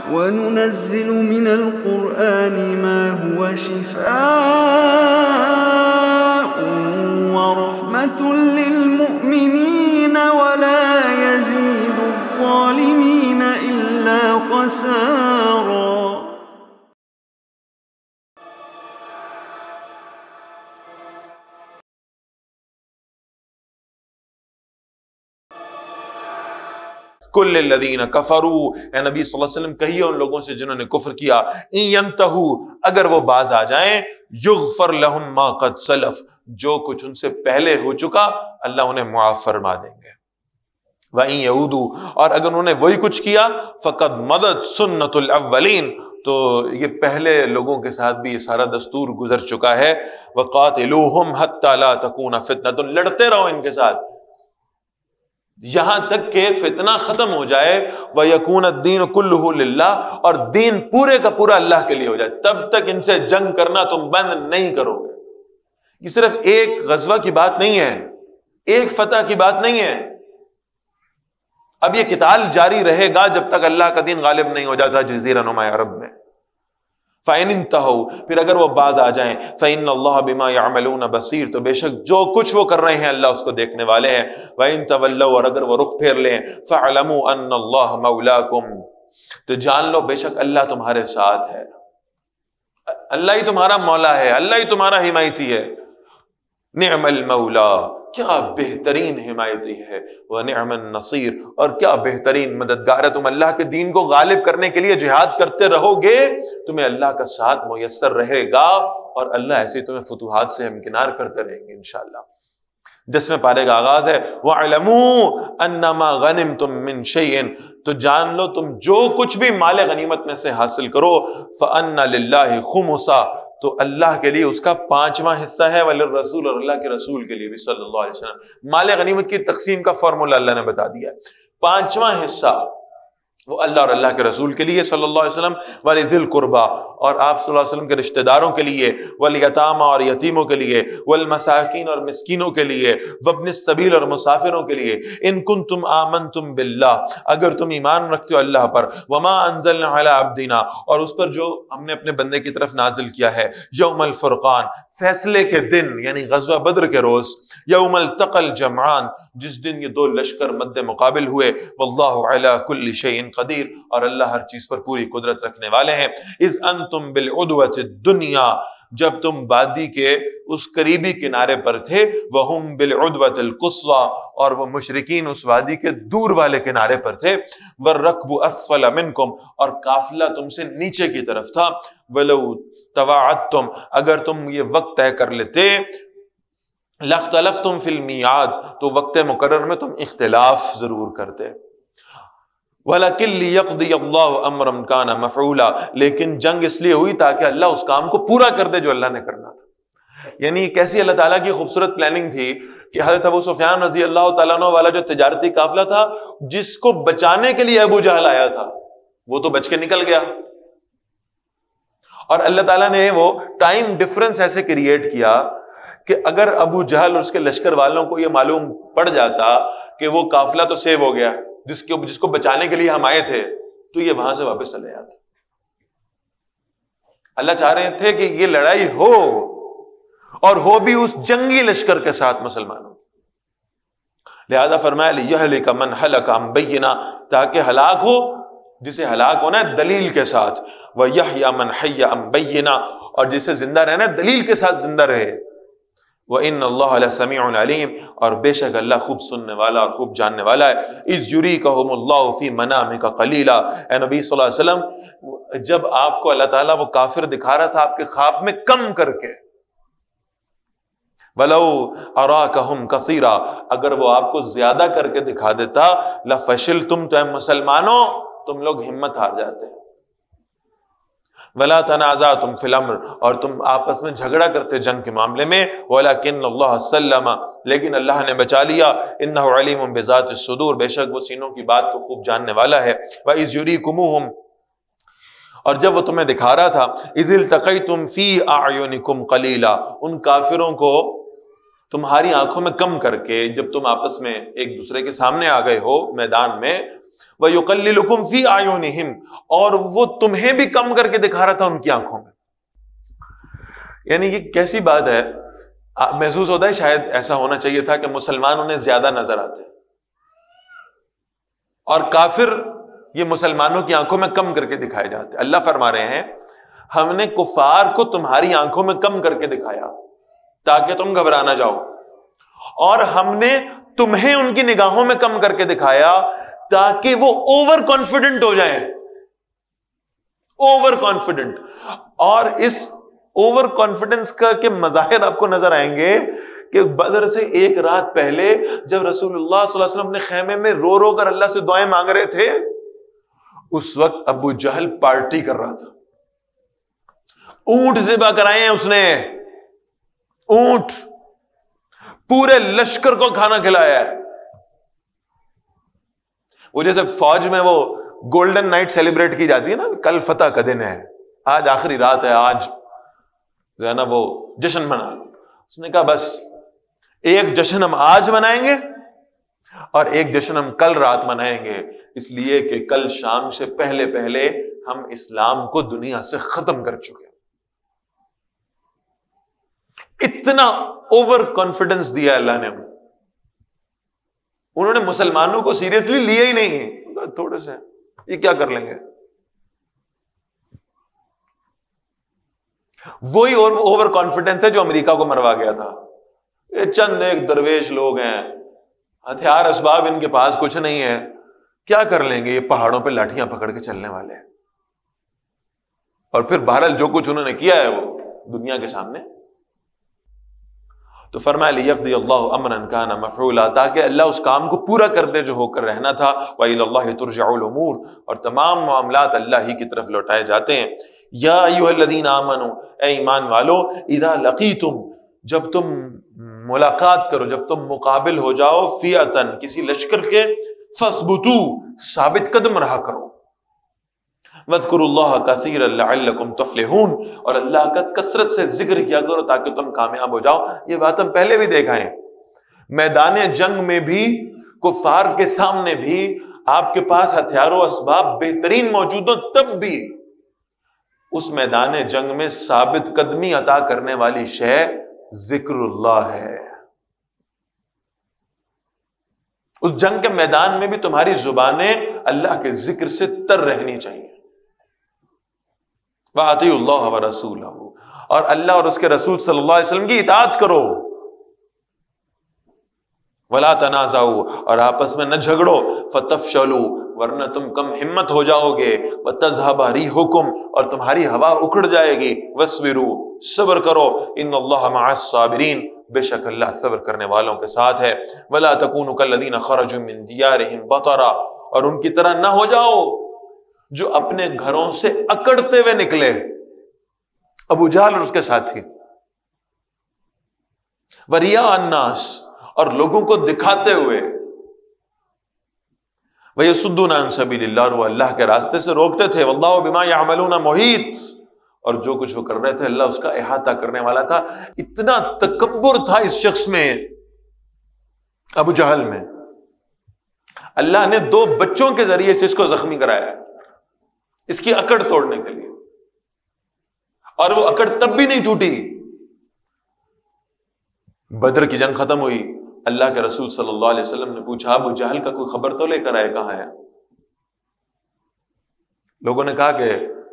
وننزل من القرآن ما هو شفاء ورحمة للمؤمنين ولا يزيد الظالمين إلا خسارا. کل الذین کفروا، اے نبی صلی اللہ علیہ وسلم کہیے ان لوگوں سے جنہوں نے کفر کیا، ان ینتہوا، اگر وہ باز آ جائیں، یغفر لہم ما قد سلف، جو کچھ ان سے پہلے ہو چکا اللہ انہیں معاف فرما دیں گے، وَإِن يَعُودُوا، اور اگر انہوں نے وہی کچھ کیا، فَقَدْ مَضَتْ سُنَّةُ الْأَوَّلِينَ، تو یہ پہلے لوگوں کے ساتھ بھی یہ سارا دستور گزر چکا ہے، وَقَاتِلُوهُمْ حَتَّى لَا تَكُونَ فِتْنَةٌ، لڑتے رہو ان کے ساتھ یہاں تک کہ فتنہ ختم ہو جائے، وَيَكُونَ الدِّينُ كُلُّهُ لِلَّهِ، اور دین پورے کا پورا اللہ کے لیے ہو جائے، تب تک ان سے جنگ کرنا تم بند نہیں کرو گے۔ یہ صرف ایک غزوہ کی بات نہیں ہے، ایک فتح کی بات نہیں ہے، اب یہ قتال جاری رہے گا جب تک اللہ کا دین غالب نہیں ہو جاتا جزیرہ نما عرب میں۔ فَإِنِ انْتَهَوْا، پھر اگر وہ باز آ جائیں، فَإِنَّ اللَّهَ بِمَا يَعْمَلُونَ بَصِيرٌ، تو بے شک جو کچھ وہ کر رہے ہیں اللہ اس کو دیکھنے والے ہیں۔ وَإِن تَوَلَّوْا، اور اگر وہ رخ پھیر لیں، فَاعْلَمُوا أَنَّ اللَّهَ مَوْلَاكُمْ، تو جان لو بے شک اللہ تمہارے ساتھ ہے، اللہ ہی تمہارا مولا ہے، اللہ ہی تمہارا حمایتی ہے۔ نعم المولا، کیا بہترین حمایتی ہے، وَنِعْمَ النَّصِيرُ، اور کیا بہترین مددگار ہے۔ تم اللہ کے دین کو غالب کرنے کے لیے جہاد کرتے رہو گے، تمہیں اللہ کا ساتھ میسر رہے گا، اور اللہ ایسے تمہیں فتوحات سے ہمکنار کرتے رہیں گے انشاءاللہ۔ 10ویں پارے کا آغاز ہے، وَاعْلَمُوا أَنَّمَا غَنِمْتُم مِّن شَيْءٍ، تو جان لو تم جو کچھ بھی مال غنیمت میں سے حاصل کرو، فَأَنَّ لِلَّهِ خُمُسَهُ، تو اللہ کے لیے اس کا 5واں حصہ ہے، وَلِلرَّسُولِ، اور اللہ کے رسول کے لیے بھی صلی اللہ علیہ وسلم۔ مال غنیمت کی تقسیم کا فارمولا اللہ نے بتا دیا ہے، 5واں حصہ وہ اللہ اور اللہ کے رسول کے لیے صلی اللہ علیہ وسلم، وَلِذِي الْقُرْبَى، اور آپ صلی اللہ علیہ وسلم کے رشتہ داروں کے لیے، وَالْيَتَامَى، اور یتیموں کے لیے، وَالْمَسَاكِينَ، اور مسکینوں کے لیے، وَابْنِ السَّبِيلِ، اور مسافروں کے لیے، إِن كُنتُمْ آمَنتُم بِاللَّهِ، اگر تم ایمان رکھتے ہو اللہ پر، وَمَا أَنزَلْنَا عَلَىٰ عَبْدِنَا، اور اس پر جو ہم نے اپنے بندے کی طرف نازل کیا ہے، یوم الفرقان، فیصلے کے دن، یعنی غزوہ بدر کے روز، یوم التقى الجمعان، جس دن یہ دو لشکر مد مقابل ہوئے، واللہ علی کل شیء قدیر، اور اللہ ہر چیز پر پوری قدرت رکھنے والے ہیں۔ اذ انتم بالعدوۃ الدنیا، جب تم وادی کے اس قریبی کنارے پر تھے، وہم بالعدوۃ القصویٰ، اور وہ مشرکین اس وادی کے دور والے کنارے پر تھے، والرکب اسفل منکم، اور قافلہ تم سے نیچے کی طرف تھا، ولو تواعدتم، اگر تم یہ وقت طے کر لیتے، لاختلفتم فی المیعاد، تو وقت مقرر میں تم اختلاف ضرور کرتے، وَلَكِنْ لِيَقْضِيَ اللَّهُ أَمْرًا كَانَ مَفْعُولًا، لیکن جنگ اس لیے ہوئی تاکہ اللہ اس کام کو پورا کر دے جو اللہ نے کرنا تھا۔ یعنی کیسی اللہ تعالیٰ کی خوبصورت پلاننگ تھی کہ حضرت ابو سفیان رضی اللہ تعالیٰ عنہ والا جو تجارتی قافلہ تھا، جس کو بچانے کے لیے ابو جہل آیا تھا، وہ تو بچ کے نکل گیا، اور اللہ تعالیٰ نے وہ ٹائم ڈفرنس ایسے کریٹ کیا کہ اگر ابو جہل اور اس کے لشکر والوں کو یہ معلوم پڑ جاتا کہ وہ قافلہ تو سیو ہو گیا، جس کو بچانے کے لیے ہم آئے تھے، تو یہ وہاں سے واپس چلے جاتے۔ اللہ چاہ رہے تھے کہ یہ لڑائی ہو، اور ہو بھی اس جنگی لشکر کے ساتھ مسلمانوں، لہذا فرمایا لِيَهْلِكَ مَنْ هَلَكَ عَنْ بَيِّنَةٍ، تاکہ ہلاک ہو جسے ہلاک ہونا ہے دلیل کے ساتھ، وَيَحْيَى مَنْ حَيَّ عَنْ بَيِّنَةٍ، اور جسے زندہ رہنا ہے دلیل کے ساتھ زندہ رہے، وَإِنَّ اللَّهَ لَسَمِيعٌ عَلِيمٌ، اور بے شک اللہ خوب سننے والا اور خوب جاننے والا ہے۔ اِذْ يُرِيكَهُمُ اللَّهُ فِي مَنَامِكَ قَلِيلًا، اے نبی صلی اللہ علیہ وسلم، جب آپ کو اللہ تعالیٰ وہ کافر دکھا رہا تھا آپ کے خواب میں کم کر کے، وَلَوْ أَرَاكَهُمْ كَثِيرًا، اگر وہ آپ کو زیادہ کر کے دکھا دیتا، لَفَشِلْتُمْ، تو اے مسلمانوں تم لوگ ہمت ہار جاتے، وَلَا تَنَازَعْتُمْ فِي الْأَمْرِ، اور تم آپس میں جھگڑا کرتے جنگ کے معاملے میں، وَلَكِنَّ اللَّهَ سَلَّمَ، لیکن اللہ نے بچا لیا، إِنَّهُ عَلِيمٌ بِذَاتِ الصُّدُورِ، بے شک وہ سینوں کی بات کو خوب جاننے والا ہے۔ وَإِذْ يُرِيكُمُوهُمْ، اور جب وہ تمہیں دکھا رہا تھا، إِذِ الْتَقَيْتُمْ فِي أَعْيُنِكُمْ قَلِيلًا، ان کافروں کو تمہاری آنکھوں میں کم کر کے، جب تم آپس میں ایک دوسرے کے سامنے آ گئے ہو میدان میں، وَيُقَلِّلُكُمْ فِي أَعْيُنِهِمْ، اور وہ تمہیں بھی کم کر کے دکھا رہا تھا ان کی آنکھوں میں. یعنی یہ کیسی بات ہے. محسوس ہوتا ہے شاید ایسا ہونا چاہیے تھا کہ مسلمان انہیں زیادہ نظر آتے اور کافر یہ مسلمانوں کی آنکھوں میں کم کر کے دکھائے جاتے. اللہ فرما رہے ہیں ہم نے کفار کو تمہاری آنکھوں میں کم کر کے دکھایا تاکہ تم گھبرا نہ جاؤ، اور ہم نے تمہیں ان کی نگاہوں میں کم کر کے دکھایا تاکہ وہ اوور کانفیڈنٹ ہو جائیں. Over confident. اور اس اوور کانفیڈنس کا کے مظاہر آپ کو نظر آئیں گے کہ بدر سے ایک رات پہلے جب رسول اللہ صلی اللہ علیہ وسلم اپنے خیمے میں رو رو کر اللہ سے دعائیں مانگ رہے تھے، اس وقت ابو جہل پارٹی کر رہا تھا. اونٹ ذبح کرائے ہیں اس نے، اونٹ، پورے لشکر کو کھانا کھلایا ہے. وہ جیسے فوج میں وہ گولڈن نائٹ سیلیبریٹ کی جاتی ہے نا، کل فتح کا دن ہے، آج آخری رات ہے، آج جو ہے نا وہ جشن منا. اس نے کہا بس ایک جشن ہم آج منائیں گے اور ایک جشن ہم کل رات منائیں گے، اس لیے کہ کل شام سے پہلے پہلے ہم اسلام کو دنیا سے ختم کر چکے. اتنا اوور کانفیڈنس دیا اللہ نے. انہوں نے مسلمانوں کو سیریسلی لیا ہی نہیں، تھوڑے سے یہ کیا کر لیں گے. وہی اوور کانفیڈنس ہے جو امریکہ کو مروا گیا تھا. یہ چند ایک درویش لوگ ہیں، ہتھیار اسباب ان کے پاس کچھ نہیں ہے، کیا کر لیں گے، یہ پہاڑوں پہ لاٹھیاں پکڑ کے چلنے والے ہیں. اور پھر بہرحال جو کچھ انہوں نے کیا ہے وہ دنیا کے سامنے. تو فرمایا لِيَقْضِيَ اللَّهُ أَمْرًا كَانَ مَفْعُولًا، تاکہ اللہ اس کام کو پورا کر دے جو ہو کر رہنا تھا. وَإِلَى اللَّهِ تُرْجَعُ الْأُمُورُ، اور تمام معاملات اللہ ہی کی طرف لوٹائے جاتے ہیں. یا ایھا الذین آمنوا، اے ایمان والو، اذا لقیتم، جب تم ملاقات کرو، جب تم مقابل ہو جاؤ، فئۃ، کسی لشکر کے، فاثبتوا، ثابت قدم رہا کرو. واذکروا اللہ کثیرا لعلکم تفلحون، اور اللہ کا کثرت سے ذکر کیا کرو تاکہ تم کامیاب ہو جاؤ. یہ بات ہم پہلے بھی دیکھا ہے، میدان جنگ میں بھی، کفار کے سامنے بھی آپ کے پاس ہتھیار و اسباب بہترین موجود ہوں، تب بھی اس میدان جنگ میں ثابت قدمی عطا کرنے والی شے ذکر اللہ ہے. اس جنگ کے میدان میں بھی تمہاری زبانیں اللہ کے ذکر سے تر رہنی چاہیے. وَأَطِيعُوا اللَّهَ وَرَسُولَهُ، اور اللہ اور اس کے رسول صلی اللہ علیہ وسلم کی اطاعت کرو. وَلَا تَنَازَعُوا، اور آپس میں نہ جھگڑو، فَتَفْشَلُوا، ورنہ تم کم ہمت ہو جاؤ گے، وَتَذْهَبَ رِيحُكُمْ، اور تمہاری ہوا اکھڑ جائے گی. وَاصْبِرُوا، صبر کرو، إِنَّ اللَّهَ مَعَ الصَّابِرِينَ، بے شک اللہ صبر کرنے والوں کے ساتھ ہے. وَلَا تَكُونُوا كَالَّذِينَ خَرَجُوا مِن دِيَارِهِمْ بَطَرًا، اور ان کی طرح نہ ہو جاؤ جو اپنے گھروں سے اکڑتے ہوئے نکلے. ابو جہل اور اس کے ساتھی. وَرِيَاءَ النَّاسِ، اور لوگوں کو دکھاتے ہوئے. وَيَصُدُّونَ عَن سَبِيلِ اللَّهِ، اور وہ اللہ کے راستے سے روکتے تھے. وَاللَّهُ بِمَا يَعْمَلُونَ مُحِيطٌ، اور جو کچھ وہ کر رہے تھے اللہ اس کا احاطہ کرنے والا تھا. اتنا تکبر تھا اس شخص میں، ابو جہل میں. اللہ نے 2 بچوں کے ذریعے سے اس کو زخمی کرایا، اس کی اکڑ توڑنے کے لیے، اور وہ اکڑ تب بھی نہیں ٹوٹی. بدر کی جنگ ختم ہوئی، اللہ کے رسول صلی اللہ علیہ وسلم نے پوچھا ابو جہل کا کوئی خبر تو لے کر آئے، کہاں ہے؟ لوگوں نے کہا کہ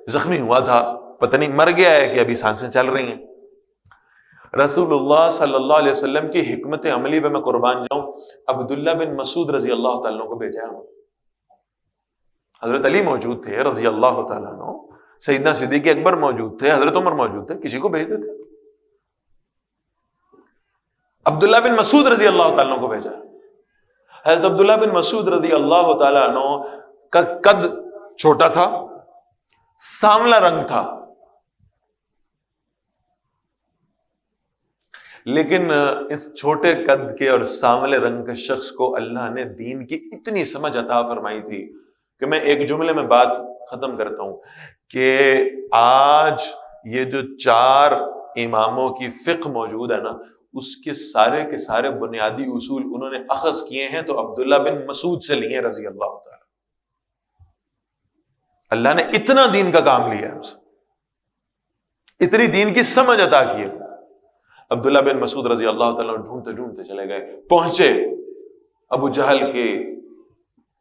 زخمی ہوا تھا، پتہ نہیں مر گیا ہے کہ ابھی سانسیں چل رہی ہیں. رسول اللہ صلی اللہ علیہ وسلم کی حکمت عملی پہ میں قربان جاؤں، عبداللہ بن مسعود رضی اللہ تعالیٰ عنہ کو بھیجا. حضرت علی موجود تھے رضی اللہ تعالیٰ عنہ، سیدنا صدیق اکبر موجود تھے، حضرت عمر موجود تھے، کسی کو بھیج دیتے. عبداللہ بن مسعود رضی اللہ تعالیٰ عنہ کو بھیجا. حضرت عبداللہ بن مسعود رضی اللہ تعالیٰ عنہ کا قد چھوٹا تھا، سانولا رنگ تھا، لیکن اس چھوٹے قد کے اور سانولے رنگ کے شخص کو اللہ نے دین کی اتنی سمجھ عطا فرمائی تھی کہ میں ایک جملے میں بات ختم کرتا ہوں کہ آج یہ جو 4 اماموں کی فقہ موجود ہے نا، اس کے سارے بنیادی اصول انہوں نے اخذ کیے ہیں تو عبداللہ بن مسعود سے لیے رضی اللہ تعالیٰ. اللہ نے اتنا دین کا کام لیا ہم سے، اتنی دین کی سمجھ عطا کی ہے۔ عبداللہ بن مسعود رضی اللہ تعالیٰ ڈھونڈتے ڈھونڈتے چلے گئے، پہنچے ابو جہل کے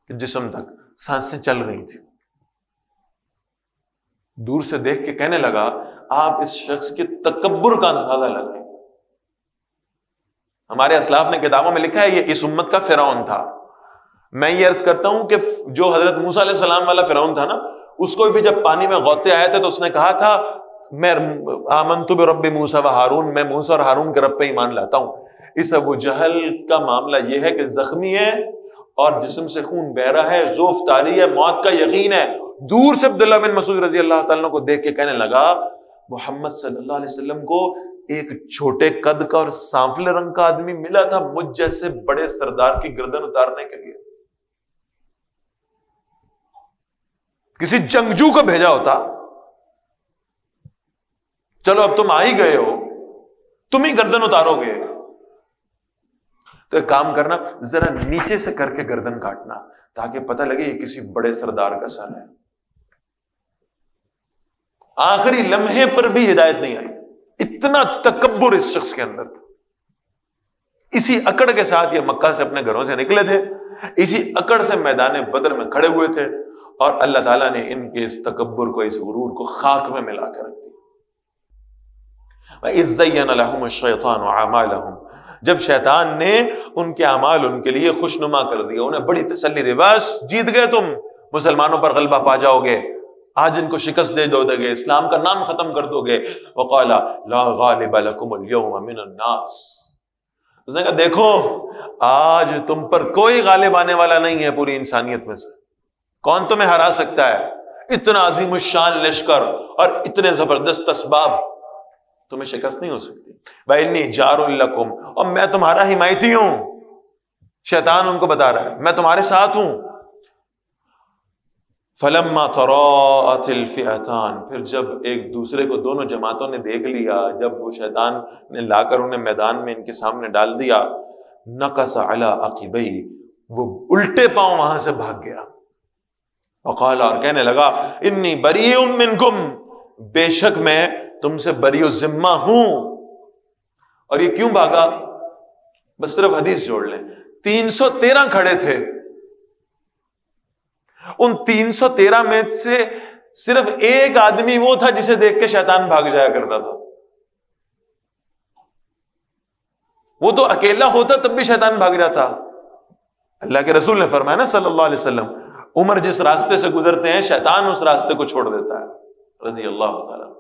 جسم تک، سانسیں چل رہی تھی۔ دور سے دیکھ کے کہنے لگا آپ اس شخص کے تکبر کا اندازہ لگائیں۔ ہمارے اسلاف نے کتابوں میں لکھا ہے یہ اس امت کا فرعون تھا۔ میں یہ عرض کرتا ہوں کہ جو حضرت موسیٰ علیہ السلام والا فرعون تھا نا، اس کو بھی جب پانی میں غوطے آئے تھے تو اس نے کہا تھا میں آمنت برب موسیٰ و ہارون، میں موسیٰ اور ہارون کے رب پہ ایمان لاتا ہوں۔ اس ابو جہل کا معاملہ یہ ہے کہ زخمی ہے اور جسم سے خون بہ رہا ہے، ذوف طاری ہے، موت کا یقین ہے۔ دور سے عبداللہ بن مسعود رضی اللہ تعالیٰ کو دیکھ کے کہنے لگا محمد صلی اللہ علیہ وسلم کو ایک چھوٹے قد کا اور سانفلے رنگ کا آدمی ملا تھا مجھ جیسے بڑے سردار کی گردن اتارنے کے لیے، کسی جنگجو کو بھیجا ہوتا۔ چلو اب تم آ ہی گئے ہو، تم ہی گردن اتارو گے تو ایک کام کرنا، ذرا نیچے سے کر کے گردن کاٹنا تاکہ پتہ لگے یہ کسی بڑے سردار کا سر ہے۔ آخری لمحے پر بھی ہدایت نہیں آئی، اتنا تکبر اس شخص کے اندر تھا۔ اسی اکڑ کے ساتھ یہ مکہ سے اپنے گھروں سے نکلے تھے، اسی اکڑ سے میدان بدر میں کھڑے ہوئے تھے، اور اللہ تعالیٰ نے ان کے اس تکبر کو، اس غرور کو خاک میں ملا کر رکھ دیا۔ وَإِذْ زَيَّنَ لَهُمُ الشَّيْطَانُ أَعْمَالَهُمْ، جب شیطان نے ان کے اعمال ان کے لیے خوشنما کر دیا، انہیں بڑی تسلی دی، بس جیت گئے تم، مسلمانوں پر غلبہ پا جاؤ گے، آج ان کو شکست دے دو گے، اسلام کا نام ختم کر دو گے۔ وَقَالَ لَا غَالِبَ لَكُمُ الْيَوْمَ مِنَ النَّاسِ، اس نے کہا دیکھو آج تم پر کوئی غالب آنے والا نہیں ہے پوری انسانیت میں سے، کون تمہیں ہرا سکتا ہے؟ اتنا عظیم الشان لشکر اور اتنے زبردست اسباب، تمہیں شکست نہیں ہو سکتی۔ وَإِنِّي جَارٌ لَكُمْ، اور میں تمہارا حمایتی ہوں۔ شیطان ان کو بتا رہا ہے میں تمہارے ساتھ ہوں۔ فَلَمَّا تَرَاءَتِ الْفِئَتَانِ، پھر جب ایک دوسرے کو دونوں جماعتوں نے دیکھ لیا، جب وہ شیطان نے لا کر انہیں میدان میں ان کے سامنے ڈال دیا، نَقَصَ عَلَىٰ عَقِبَيْهِ، وہ الٹے پاؤں وہاں سے بھاگ گیا۔ وقال، اور کہنے لگا انی بریء منکم، بے شک میں تم سے بری و ذمہ ہوں۔ اور یہ کیوں بھاگا؟ بس صرف حدیث جوڑ لیں، 313 کھڑے تھے، ان 313 میں سے صرف ایک آدمی وہ تھا جسے دیکھ کے شیطان بھاگ جایا کرتا تھا۔ وہ تو اکیلا ہوتا تب بھی شیطان بھاگ جاتا۔ اللہ کے رسول نے فرمایا نا صلی اللہ علیہ وسلم، عمر جس راستے سے گزرتے ہیں شیطان اس راستے کو چھوڑ دیتا ہے، رضی اللہ تعالیٰ۔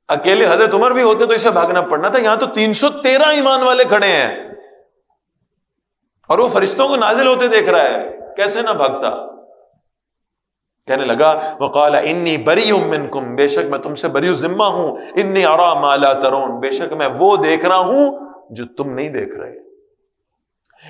اکیلے حضرت عمر بھی ہوتے تو اسے بھاگنا پڑنا تھا، یہاں تو 313 ایمان والے کھڑے ہیں اور وہ فرشتوں کو نازل ہوتے دیکھ رہا ہے، کیسے نہ بھاگتا؟ کہنے لگا وقال انی بریء منکم، بے شک میں تم سے بری و ذمہ ہوں، انی ارا ما لا ترون، بے شک میں وہ دیکھ رہا ہوں جو تم نہیں دیکھ رہے،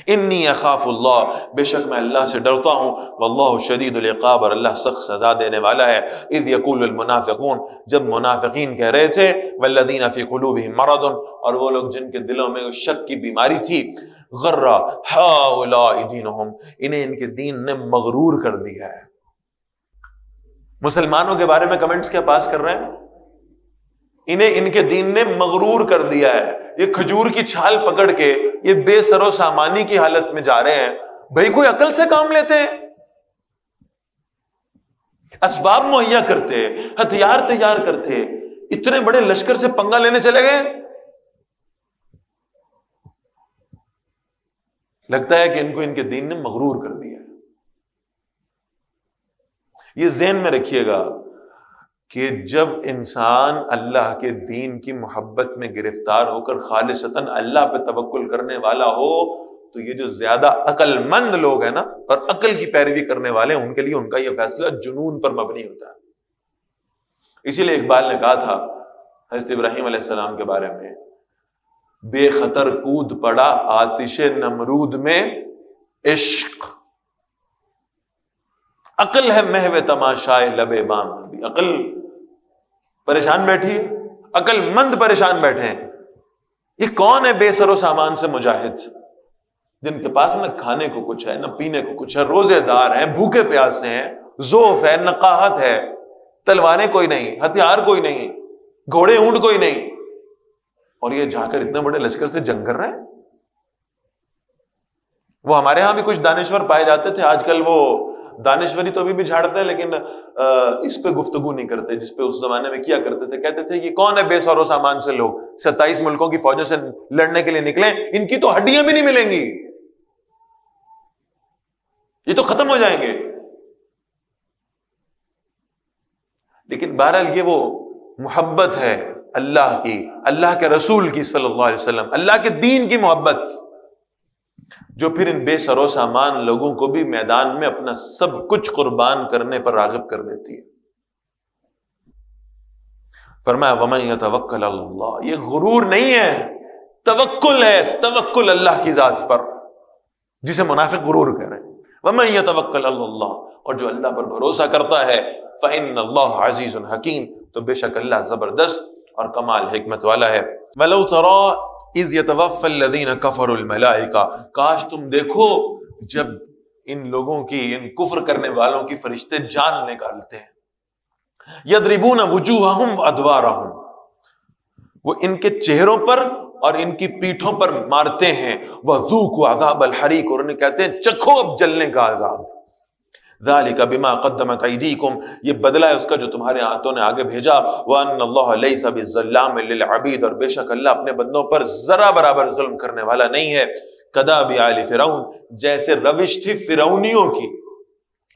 انی اخاف اللہ، بے شک میں اللہ سے ڈرتا ہوں، واللہ شدید العقاب، اور اللہ سخت سزا دینے والا ہے۔ اذ یقول المنافقون، جب منافقین کہہ رہے تھے، والذین فی قلوبہم مرض، اور وہ لوگ جن کے دلوں میں شک کی بیماری تھی، غر ہؤلاء دینہم، انہیں ان کے دین نے مغرور کر دیا ہے۔ مسلمانوں کے بارے میں کمنٹس کیا پاس کر رہے ہیں؟ انہیں ان کے دین نے مغرور کر دیا ہے۔ یہ کھجور کی چھال پکڑ کے یہ بے سر و سامانی کی حالت میں جا رہے ہیں، بھائی کوئی عقل سے کام لیتے ہیں، اسباب مہیا کرتے، ہتھیار تیار کرتے، اتنے بڑے لشکر سے پنگا لینے چلے گئے۔ لگتا ہے کہ ان کو ان کے دین نے مغرور کر دیا ہے۔ یہ ذہن میں رکھیے گا کہ جب انسان اللہ کے دین کی محبت میں گرفتار ہو کر خالصتاً اللہ پہ توکل کرنے والا ہو، تو یہ جو زیادہ عقل مند لوگ ہیں نا اور عقل کی پیروی کرنے والے ہیں، ان کے لیے ان کا یہ فیصلہ جنون پر مبنی ہوتا ہے۔ اسی لیے اقبال نے کہا تھا حضرت ابراہیم علیہ السلام کے بارے میں، بے خطر کود پڑا آتش نمرود میں عشق، عقل ہے محو تماشائے لبے بام، عقل پریشان بیٹھی ہے، عقل مند پریشان بیٹھے ہیں۔ یہ کون ہے بے سر و سامان سے مجاہد، جن کے پاس نہ کھانے کو کچھ ہے نہ پینے کو کچھ ہے، روزے دار ہیں، بھوکے پیاسے ہیں، ذوف ہے، نقاہت ہے، تلواریں کوئی نہیں، ہتھیار کوئی نہیں، گھوڑے اونٹ کوئی نہیں، اور یہ جا کر اتنے بڑے لشکر سے جنگ کر رہے ہیں۔ وہ ہمارے ہاں بھی کچھ دانشور پائے جاتے تھے، آج کل وہ دانشوری تو ابھی بھی جھاڑتے ہیں، لیکن اس پہ گفتگو نہیں کرتے جس پہ اس زمانے میں کیا کرتے تھے۔ کہتے تھے یہ کون ہے بے سر و سامان سے لوگ 27 ملکوں کی فوجوں سے لڑنے کے لیے نکلے، ان کی تو ہڈیاں بھی نہیں ملیں گی، یہ تو ختم ہو جائیں گے۔ لیکن بہرحال یہ وہ محبت ہے اللہ کی، اللہ کے رسول کی صلی اللہ علیہ وسلم، اللہ کے دین کی محبت، جو پھر ان بے سر و سامان لوگوں کو بھی میدان میں اپنا سب کچھ قربان کرنے پر راغب کر دیتی ہے۔ فرمایا وَمَن يَتَوَكَّلْ عَلَى اللَّهِ، یہ غرور نہیں ہے، توکل ہے، توکل اللہ کی ذات پر، جسے منافق غرور کہہ رہے ہیں۔ وَمَن يَتَوَكَّلْ عَلَى اللَّهِ، اور جو اللہ پر بھروسہ کرتا ہے، فَإِنَّ اللَّهَ عَزِيزٌ حَكِيمٌ، تو بے شک اللہ زبردست اور کمال حکمت والا ہے۔ وَلَوْ تَرَىٰ اذ يتوفى الذين كفروا الملائكة، کاش تم دیکھو جب ان لوگوں کی، ان کفر کرنے والوں کی فرشتے جان نکالتے ہیں، یضربون وجوہہم وادبارہم، وہ ان کے چہروں پر اور ان کی پیٹھوں پر مارتے ہیں، وذوقوا عذاب الحریق، اور انہیں کہتے ہیں چکھو اب جلنے کا عذاب، ذالک بما قدمت ایدیکم، یہ بدلہ ہے اس کا جو تمہارے ہاتھوں نے آگے بھیجا، وان اللہ لیس بالظلام للعبید، اور بے شک اللہ اپنے بندوں پر ذرا برابر ظلم کرنے والا نہیں ہے، کداب آل فرعون، جیسے روش تھی فرعونیوں کی،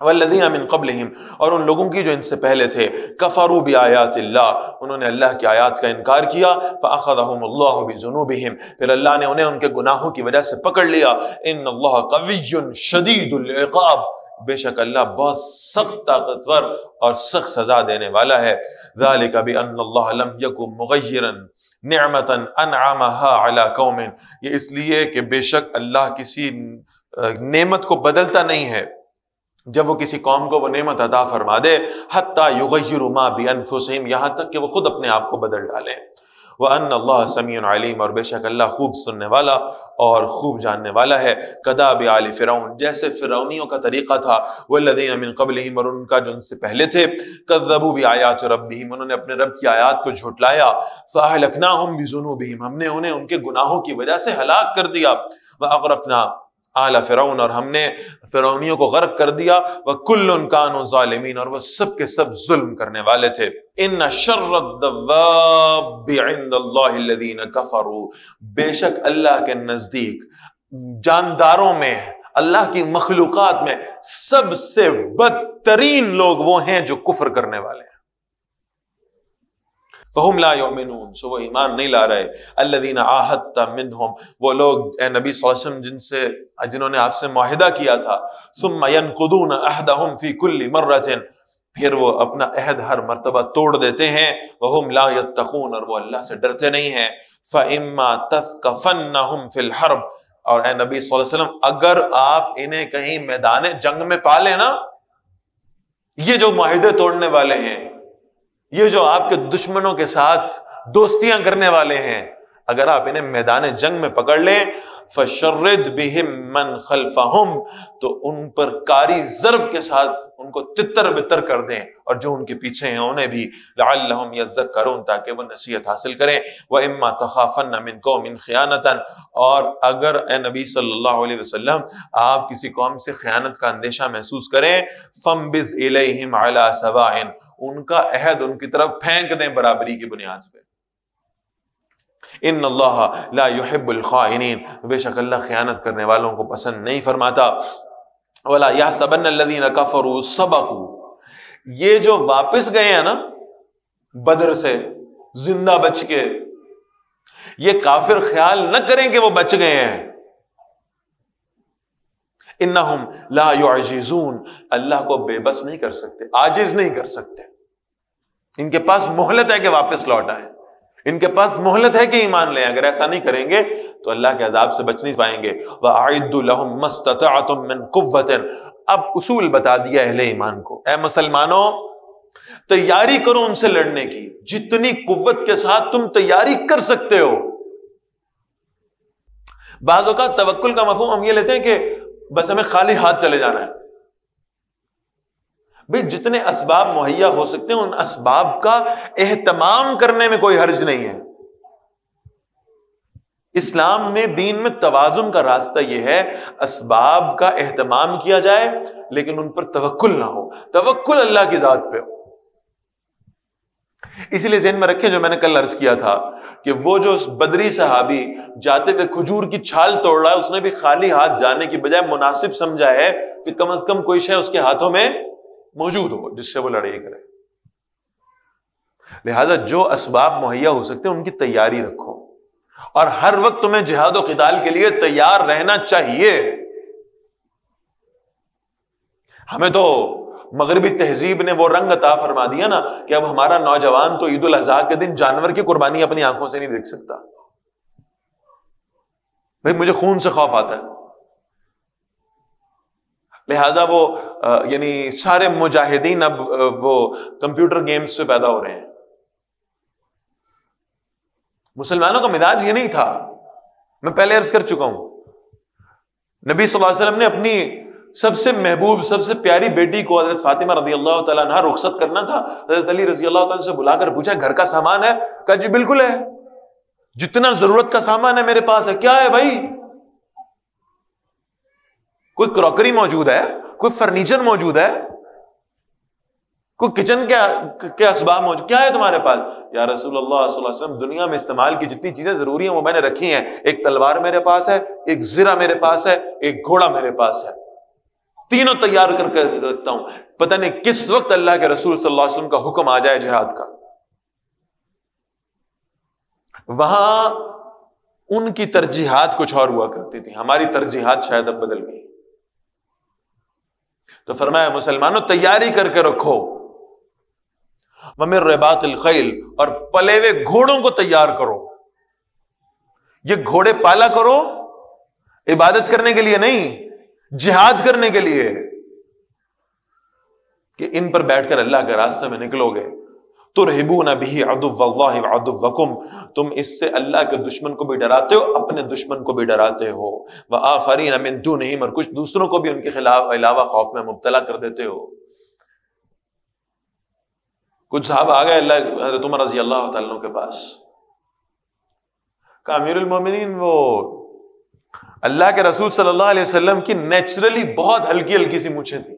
والذین من قبلہم، اور ان لوگوں کی جو ان سے پہلے تھے، کفروا بآیات اللہ، انہوں نے اللہ کی آیات کا انکار کیا، فاخذہم اللہ بذنوبہم، پھر اللہ نے انہیں ان کے گناہوں کی وجہ سے پکڑ لیا، ان اللہ قوی شدید العقاب، بے شک اللہ بہت سخت طاقتور اور سخت سزا دینے والا ہے۔ ذالک بان اللہ لم یکن مغیرا نعمتا انعمها علی قوم، یہ اس لیے کہ بے شک اللہ کسی نعمت کو بدلتا نہیں ہے جب وہ کسی قوم کو وہ نعمت عطا فرما دے، حتی یغیروا ما بانفسہم، یہاں تک کہ وہ خود اپنے آپ کو بدل ڈالیں۔ وَأَنَّ اللَّهَ سَمِيعٌ عَلِيمٌ، اور بے شک اللہ خوب سننے والا اور خوب جاننے والا ہے۔ کداب آل فرعون، جیسے فرعونیوں کا طریقہ تھا، والذین من قبلہم، اور ان کا جو ان سے پہلے تھے، کذبوا بآیات ربہم، انہوں نے اپنے رب کی آیات کو جھٹلایا، فأہلکناہم بذنوبہم، ہم نے انہیں ان کے گناہوں کی وجہ سے ہلاک کر دیا، وأغرقنا آل فرعون، اور ہم نے فرعونیوں کو غرق کر دیا، وَكُلٌّ كَانُوا ظَالِمِينَ، اور وہ سب کے سب ظلم کرنے والے تھے۔ إِنَّ شَرَّ الدَّوَّابِّ عِندَ اللَّهِ الَّذِينَ كَفَرُوا، بے شک اللہ کے نزدیک جانداروں میں، اللہ کی مخلوقات میں سب سے بدترین لوگ وہ ہیں جو کفر کرنے والے ہیں۔ فَهُمْ لَا يُؤْمِنُونَ، سو وہ ایمان نہیں لا رہے۔ الَّذِينَ عَاهَدتَّ مِنْهُمْ، وہ لوگ اے نبی صلی اللہ علیہ وسلم جنہوں نے آپ سے معاہدہ کیا تھا، ثُمَّ يَنْقُضُونَ عَهْدَهُمْ فِي كُلِّ مَرَّةٍ، پھر وہ اپنا عہد ہر مرتبہ توڑ دیتے ہیں، وَهُمْ لَا يَتَّقُونَ، اور وہ اللہ سے ڈرتے نہیں ہیں۔ فَإِمَّا تَثْقَفَنَّهُمْ فِي الْحَرْبِ، اور اے نبی صلی اللہ علیہ وسلم اگر آپ انہیں کہیں میدان جنگ میں پا لیں نا، یہ جو معاہدے توڑنے والے ہیں، یہ جو آپ کے دشمنوں کے ساتھ دوستیاں کرنے والے ہیں، اگر آپ انہیں میدان جنگ میں پکڑ لیں، فَشَرِّدْ بِهِمْ مَنْ خَلْفَهُمْ، تو ان پر کاری ضرب کے ساتھ ان کو تتر بتر کر دیں، اور جو ان کے پیچھے ہیں انہیں بھی، لَعَلَّهُمْ يَذَّكَّرُونَ، تاکہ وہ نصیحت حاصل کریں۔ وَإِمَّا تَخَافَنَّ مِنْ قَوْمٍ خِيَانَةً، اور اگر اے نبی صلی اللہ علیہ وسلم آپ کسی قوم سے خیانت کا اندیشہ محسوس کریں، فَانبِذْ إِلَيْهِمْ عَلَى سَوَاءٍ، ان کا عہد ان کی طرف پھینک دیں برابری کی بنیاد پہ۔ ان اللہ لا يحب الخائنین، بے شک اللہ خیانت کرنے والوں کو پسند نہیں فرماتا۔ ولا يحسبن الذين كفروا سبقوا، یہ جو واپس گئے ہیں نا بدر سے زندہ بچ کے، یہ کافر خیال نہ کریں کہ وہ بچ گئے ہیں۔ انہم لا يعجزون، اللہ کو بے بس نہیں کر سکتے، عاجز نہیں کر سکتے، ان کے پاس مہلت ہے کہ واپس لوٹ آئیں، ان کے پاس مہلت ہے کہ ایمان لیں، اگر ایسا نہیں کریں گے تو اللہ کے عذاب سے بچ نہیں پائیں گے۔ وَأَعِدُّوا لَهُم مَّا اسْتَطَعْتُم مِّن قُوَّةٍ، اب اصول بتا دیا اہل ایمان کو، اے مسلمانوں تیاری کرو ان سے لڑنے کی، جتنی قوت کے ساتھ تم تیاری کر سکتے ہو۔ بعض اوقات توکل کا مفہوم ہم یہ لیتے ہیں کہ بس ہمیں خالی ہاتھ چلے جانا ہے، بھئی جتنے اسباب مہیا ہو سکتے ہیں ان اسباب کا اہتمام کرنے میں کوئی حرج نہیں ہے. اسلام میں، دین میں توازن کا راستہ یہ ہے، اسباب کا اہتمام کیا جائے لیکن ان پر توکل نہ ہو، توکل اللہ کی ذات پہ ہو. اسی لیے ذہن میں رکھیں جو میں نے کل عرض کیا تھا کہ وہ جو بدری صحابی جاتے ہوئے کھجور کی چھال توڑ رہا ہے، اس نے بھی خالی ہاتھ جانے کی بجائے مناسب سمجھا ہے کہ کم از کم کوئی شے اس کے ہاتھوں میں موجود ہو جس سے وہ لڑائی کرے. لہذا جو اسباب مہیا ہو سکتے ہیں ان کی تیاری رکھو، اور ہر وقت تمہیں جہاد و قتال کے لیے تیار رہنا چاہیے. ہمیں تو مغربی تہذیب نے وہ رنگ عطا فرما دیا نا کہ اب ہمارا نوجوان تو عید الاضحیٰ کے دن جانور کی قربانی اپنی آنکھوں سے نہیں دیکھ سکتا. بھئی مجھے خون سے خوف آتا ہے. لہذا وہ یعنی سارے مجاہدین اب وہ کمپیوٹر گیمز پہ پیدا ہو رہے ہیں. مسلمانوں کا مزاج یہ نہیں تھا. میں پہلے عرض کر چکا ہوں، نبی صلی اللہ علیہ وسلم نے اپنی سب سے محبوب، سب سے پیاری بیٹی کو حضرت فاطمہ رضی اللہ تعالیٰ عنہ رخصت کرنا تھا. حضرت علی رضی اللہ تعالیٰ سے بلا کر پوچھا گھر کا سامان ہے؟ کہا جی بالکل ہے، جتنا ضرورت کا سامان ہے میرے پاس ہے. کیا ہے بھائی؟ کوئی کراکری موجود ہے، کوئی فرنیچر موجود ہے، کوئی کچن کے اسباب موجود، کیا ہے تمہارے پاس؟ یا رسول اللہ صلی اللہ علیہ وسلم دنیا میں استعمال کی جتنی چیزیں ضروری ہیں وہ میں نے رکھی ہیں. ایک تلوار میرے پاس ہے، ایک زرہ میرے پاس ہے، ایک گھوڑا میرے پاس ہے، تینوں تیار کر کے رکھتا ہوں. پتہ نہیں کس وقت اللہ کے رسول صلی اللہ علیہ وسلم کا حکم آ جائے جہاد کا. وہاں ان کی ترجیحات کچھ اور ہوا کرتی تھی، ہماری ترجیحات شاید اب بدل گئی. تو فرمایا مسلمانوں تیاری کر کے رکھو. وَمِن رِبَاطِ الْخَيْلِ، اور پلے ہوئے گھوڑوں کو تیار کرو. یہ گھوڑے پالا کرو عبادت کرنے کے لیے نہیں، جہاد کرنے کے لیے، کہ ان پر بیٹھ کر اللہ کے راستے میں نکلو گے. ترہبون بہ عدو اللہ وعدوکم، تم اس سے اللہ کے دشمن کو بھی ڈراتے ہو، اپنے دشمن کو بھی ڈراتے ہو. وآخرین من دونہم، اور کچھ دوسروں کو بھی ان کے خلاف علاوہ خوف میں مبتلا کر دیتے ہو. کچھ صحابہ آ گئے اللہ حضرت عمر رضی اللہ تعالیٰ عنہ کے پاس، کہا امیر المومنین وہ اللہ کے رسول صلی اللہ علیہ وسلم کی نیچرلی بہت ہلکی ہلکی سی مونچھیں تھیں.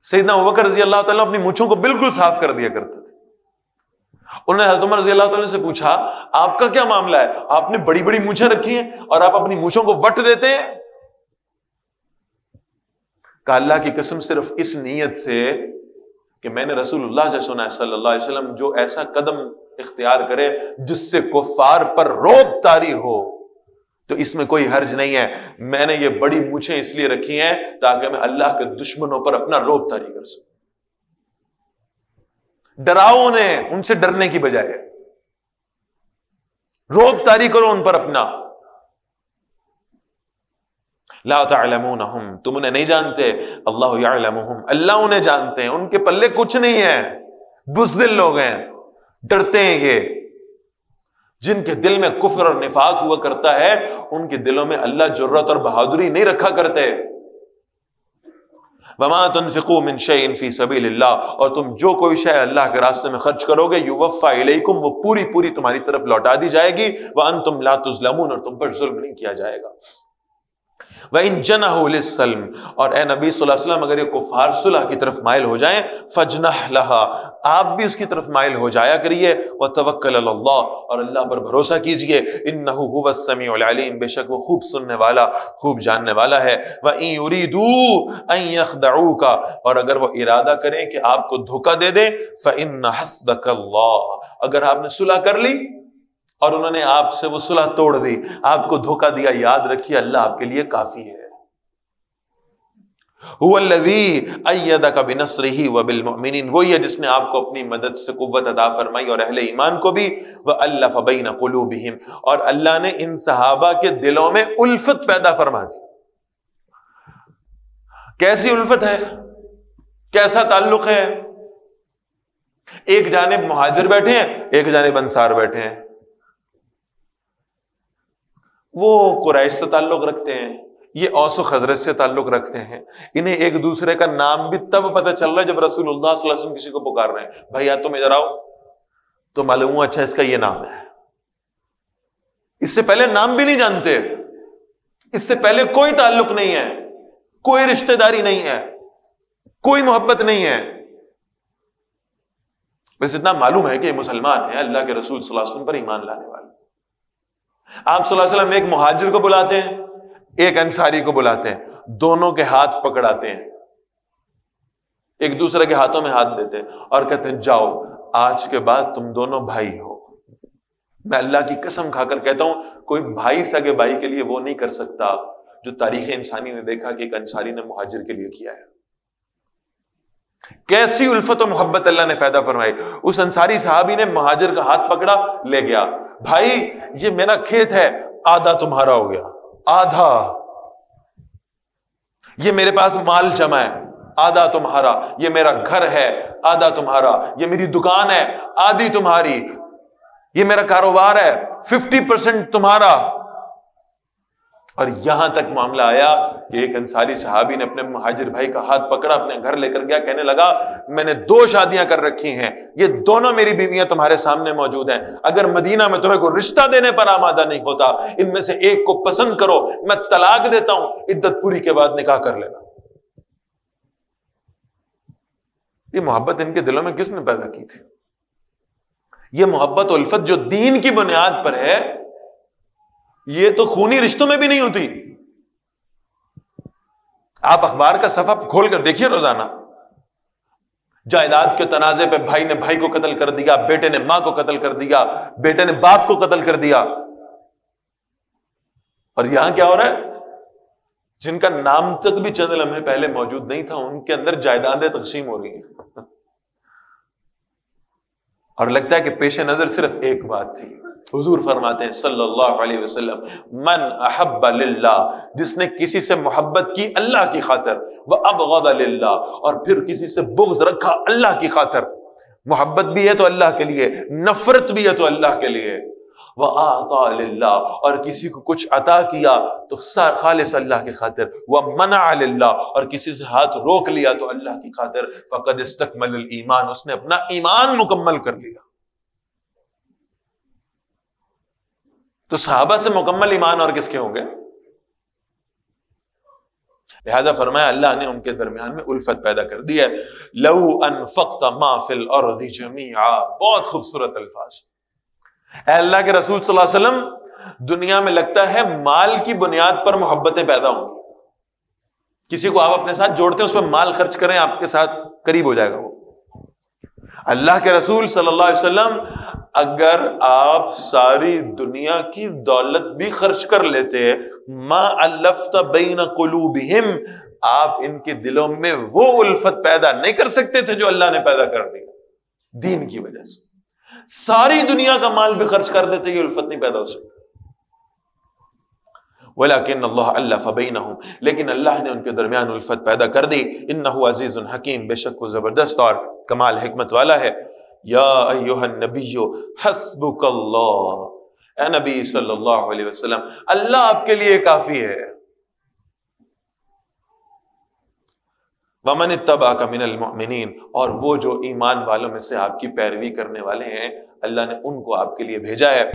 سیدنا ابوبکر رضی اللہ تعالیٰ اپنی مونچھوں کو بالکل صاف کر دیا کرتے تھے. انہوں نے حضرت عمر رضی اللہ تعالیٰ سے پوچھا آپ کا کیا معاملہ ہے؟ آپ نے بڑی بڑی مونچھیں رکھی ہیں اور آپ اپنی مونچھوں کو وٹ دیتے ہیں. کہ اللہ کی قسم صرف اس نیت سے کہ میں نے رسول اللہ سے سنا ہے صلی اللہ علیہ وسلم جو ایسا قدم اختیار کرے جس سے کفار پر رعب طاری ہو تو اس میں کوئی حرج نہیں ہے. میں نے یہ بڑی مونچھیں اس لیے رکھی ہیں تاکہ میں اللہ کے دشمنوں پر اپنا رعب طاری کر سکوں. ڈراؤ انہیں، ان سے ڈرنے کی بجائے رعب طاری کرو ان پر اپنا. لا تعلمونہم، تم انہیں نہیں جانتے، اللہ یعلمہم، اللہ انہیں جانتے ہیں. ان کے پلے کچھ نہیں ہے، بزدل لوگ ہیں، ڈرتے ہیں. یہ جن کے دل میں کفر اور نفاق ہوا کرتا ہے ان کے دلوں میں اللہ جرأت اور بہادری نہیں رکھا کرتے. وما تنفقوا من شيء في سبيل اللہ، اور تم جو کوئی شے اللہ کے راستے میں خرچ کرو گے یوفى الیکم، وہ پوری پوری تمہاری طرف لوٹا دی جائے گی. وانتم لا تظلمون، اور تم پر ظلم نہیں کیا جائے گا. وَإِن جَنَحُوا لِلسَّلْمِ، اور اے نبی صلی اللہ علیہ وسلم اگر یہ کفار صلح کی طرف مائل ہو جائیں فَجْنَحْ لَهَا، آپ بھی اس کی طرف مائل ہو جایا کریے. وَتَوَكَّلْ عَلَى اللَّهِ، اور اللہ پر بھروسہ کیجئے. إِنَّهُ هُوَ السَّمِيعُ الْعَلِيمُ، بے شک وہ خوب سننے والا خوب جاننے والا ہے. وَإِن يُرِيدُوا أَن يَخْدَعُوكَ، اور اگر وہ ارادہ کریں کہ آپ کو دھوکہ دے دیں فَإِنَّ حَسْبَكَ اللَّهُ، اگر آپ نے صلح کر لی اور انہوں نے آپ سے وہ صلح توڑ دی، آپ کو دھوکہ دیا، یاد رکھیے اللہ آپ کے لیے کافی ہے. هو الذی ایدک بنصرہ وبالمؤمنین، وہی ہے جس نے آپ کو اپنی مدد سے قوت عطا فرمائی اور اہل ایمان کو بھی. والف بین قلوبہم، اور اللہ نے ان صحابہ کے دلوں میں الفت پیدا فرما دی. کیسی الفت ہے، کیسا تعلق ہے؟ ایک جانب مہاجر بیٹھے ہیں، ایک جانب انصار بیٹھے ہیں. وہ قریش سے تعلق رکھتے ہیں، یہ اوس و خزرج سے تعلق رکھتے ہیں، انہیں ایک دوسرے کا نام بھی تب پتہ چل رہا ہے جب رسول اللہ صلی اللہ علیہ وسلم کسی کو پکار رہے ہیں، بھائی تم ادھر آؤ، تو معلوم ہوا اچھا اس کا یہ نام ہے۔ اس سے پہلے نام بھی نہیں جانتے، اس سے پہلے کوئی تعلق نہیں ہے، کوئی رشتہ داری نہیں ہے، کوئی محبت نہیں ہے، بس اتنا معلوم ہے کہ یہ مسلمان ہیں، اللہ کے رسول صلی اللہ علیہ وسلم پر ایمان لانے والے۔ آپ صلی اللہ علیہ وسلم ایک مہاجر کو بلاتے ہیں، ایک انصاری کو بلاتے ہیں، دونوں کے ہاتھ پکڑاتے ہیں، ایک دوسرے کے ہاتھوں میں ہاتھ دیتے ہیں اور کہتے ہیں جاؤ آج کے بعد تم دونوں بھائی ہو۔ میں اللہ کی قسم کھا کر کہتا ہوں کوئی بھائی سگے بھائی کے لیے وہ نہیں کر سکتا جو تاریخ انسانی نے دیکھا کہ ایک انصاری نے مہاجر کے لیے کیا ہے۔ کیسی الفت و محبت اللہ نے پیدا فرمائی۔ اس انصاری صحابی نے مہاجر کا ہاتھ پکڑا، لے گیا، بھائی یہ میرا کھیت ہے، آدھا تمہارا ہو گیا، آدھا، یہ میرے پاس مال جمع ہے، آدھا تمہارا، یہ میرا گھر ہے، آدھا تمہارا، یہ میری دکان ہے، آدھی تمہاری، یہ میرا کاروبار ہے، 50% تمہارا۔ اور یہاں تک معاملہ آیا کہ ایک انصاری صحابی نے اپنے مہاجر بھائی کا ہاتھ پکڑا، اپنے گھر لے کر گیا، کہنے لگا میں نے 2 شادیاں کر رکھی ہیں، یہ دونوں میری بیویاں تمہارے سامنے موجود ہیں، اگر مدینہ میں تمہیں کوئی رشتہ دینے پر آمادہ نہیں ہوتا، ان میں سے ایک کو پسند کرو، میں طلاق دیتا ہوں، عدت پوری کے بعد نکاح کر لینا۔ یہ محبت ان کے دلوں میں کس نے پیدا کی تھی؟ یہ محبت الفت جو دین کی بنیاد پر ہے، یہ تو خونی رشتوں میں بھی نہیں ہوتی۔ آپ اخبار کا صفحہ کھول کر دیکھیے روزانہ، جائیداد کے تنازع پہ بھائی نے بھائی کو قتل کر دیا، بیٹے نے ماں کو قتل کر دیا، بیٹے نے باپ کو قتل کر دیا۔ اور یہاں کیا ہو رہا ہے؟ جن کا نام تک بھی چند لمحے پہلے موجود نہیں تھا، ان کے اندر جائیدادیں تقسیم ہو رہی ہیں، اور لگتا ہے کہ پیش نظر صرف ایک بات تھی۔ حضور فرماتے ہیں صلی اللہ علیہ وسلم، من احب للہ، جس نے کسی سے محبت کی اللہ کی خاطر، وابغض للہ، اور پھر کسی سے بغض رکھا اللہ کی خاطر، محبت بھی ہے تو اللہ کے لیے، نفرت بھی ہے تو اللہ کے لیے، وآطا للہ، اور کسی کو کچھ عطا کیا تو خالص اللہ کی خاطر، ومنع للہ، اور کسی سے ہاتھ روک لیا تو اللہ کی خاطر، فقد استکمل الایمان، اس نے اپنا ایمان مکمل کر لیا۔ تو صحابہ سے مکمل ایمان اور کس کے ہوں گے؟ لہذا فرمایا اللہ نے ان کے درمیان میں الفت پیدا کر دی ہے۔ لو انفقت ما فی الارض جمیعا، بہت خوبصورت الفاظ۔ اے اللہ کے رسول صلی اللہ علیہ وسلم، دنیا میں لگتا ہے مال کی بنیاد پر محبتیں پیدا ہوں گی، کسی کو آپ اپنے ساتھ جوڑتے ہیں، اس پہ مال خرچ کریں، آپ کے ساتھ قریب ہو جائے گا وہ۔ اللہ کے رسول صلی اللہ علیہ وسلم، اگر آپ ساری دنیا کی دولت بھی خرچ کر لیتے، ما الفت بین قلوبہم، آپ ان کے دلوں میں وہ الفت پیدا نہیں کر سکتے تھے جو اللہ نے پیدا کر دی دین کی وجہ سے۔ ساری دنیا کا مال بھی خرچ کر دیتے، یہ الفت نہیں پیدا ہو سکتی۔ ولیکن اللہ الف بینہم، لیکن اللہ نے ان کے درمیان الفت پیدا کر دی۔ انہ عزیز حکیم، بے شک وہ زبردست اور کمال حکمت والا ہے۔ یا ایہا النبی حسبک اللہ، اے نبی صلی اللہ علیہ وسلم، اللہ آپ کے لیے کافی ہے۔ ومن اتبعک من المؤمنین، اور وہ جو ایمان والوں میں سے آپ کی پیروی کرنے والے ہیں، اللہ نے ان کو آپ کے لیے بھیجا ہے۔